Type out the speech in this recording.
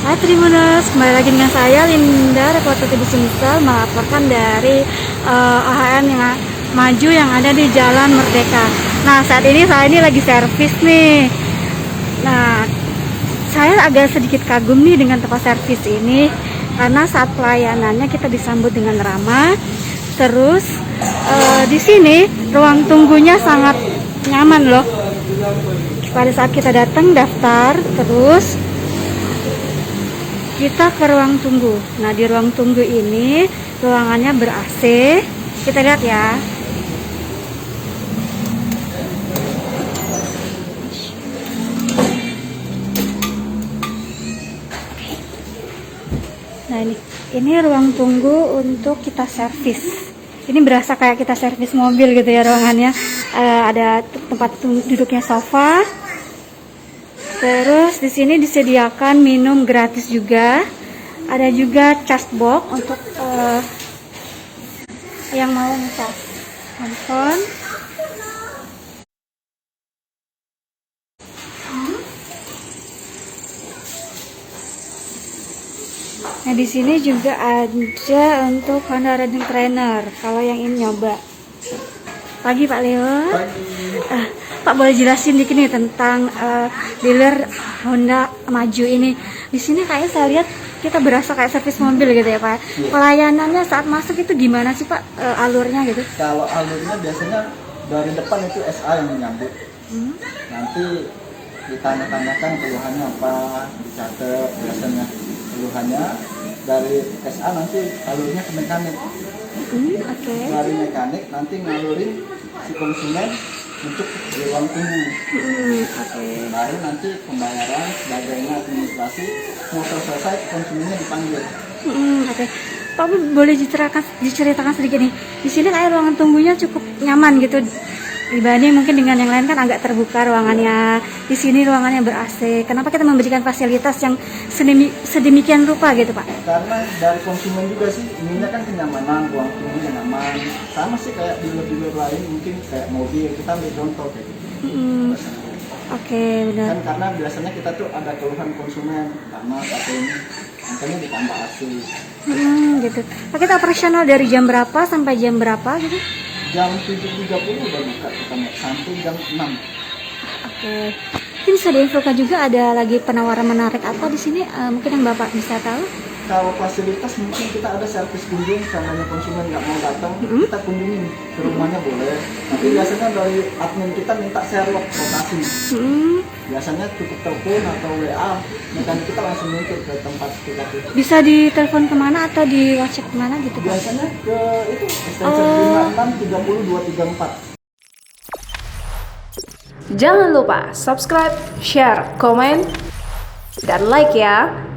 Hai Tribuners, kembali lagi dengan saya Linda, reporter TV Sumsel, melaporkan dari AHM yang maju yang ada di Jalan Merdeka. Nah, saat ini saya lagi servis nih. Nah, saya agak sedikit kagum nih dengan tempat servis ini karena saat pelayanannya kita disambut dengan ramah. Terus di sini ruang tunggunya sangat nyaman loh. Pada saat kita datang daftar, terus kita ke ruang tunggu. Nah, di ruang tunggu ini ruangannya ber-AC. Kita lihat ya. Nah, ini ruang tunggu untuk kita servis. Ini berasa kayak kita servis mobil gitu ya ruangannya. Ada tempat duduknya sofa. Terus di sini disediakan minum gratis juga. Ada juga charge box untuk yang mau ngecas handphone. Nah, di sini juga ada untuk Honda Riding Trainer kalau yang ingin nyoba. Pagi Pak Leo. Pak, boleh jelasin dikit nih tentang dealer Honda Maju ini. Di sini kayaknya saya lihat kita berasa kayak servis mobil gitu ya Pak. Iya. Pelayanannya saat masuk itu gimana sih Pak, alurnya gitu? Kalau alurnya biasanya dari depan itu SA yang menyambut. Nanti ditanya-tanyakan keluhannya apa, dicatat biasanya keluhannya. Dari SA nanti alurnya ke mekanik. Oke. Dari mekanik nanti ngalurin si konsumen untuk di ruang tunggu. Oke. Baru nanti pembayaran, sebagainya administrasi, mau selesai konsumennya dipanggil. Oke. Pak, boleh diceritakan sedikit nih. Di sini kayak ruangan tunggunya cukup nyaman gitu. Dibanding mungkin dengan yang lain kan agak terbuka ruangannya. Di sini ruangannya ber-AC. Kenapa kita memberikan fasilitas yang sedemikian rupa gitu Pak? Karena dari konsumen juga sih inginnya kan kenyamanan, ruang tunggunya nyaman. Sama sih kayak dealer-dealer lain, mungkin kayak mobil, kita ambil contoh kayak gitu. Oke, benar. Kan karena biasanya kita tuh ada keluhan konsumen karena satu ini, makanya ditambah AC. Gitu. Pak, kita operasional dari jam berapa sampai jam berapa gitu? Jam 7.30 udah buka kita sampai jam 6. Oke. Mungkin bisa diinfokan juga ada lagi penawaran menarik apa di sini? Mungkin yang Bapak bisa tahu? Kalau fasilitas mungkin kita ada servis kunjung, seandainya konsumen nggak mau datang, kita kunjungin ke rumahnya boleh. Tapi biasanya dari admin kita minta Sherlock lokasi. Biasanya cukup telepon atau WA, mekanik kita langsung ngikut ke tempat kita itu. Bisa ditelepon kemana atau di WhatsApp kemana gitu Pak? Biasanya ke itu extension 56 30 234. Jangan lupa subscribe, share, komen, dan like ya.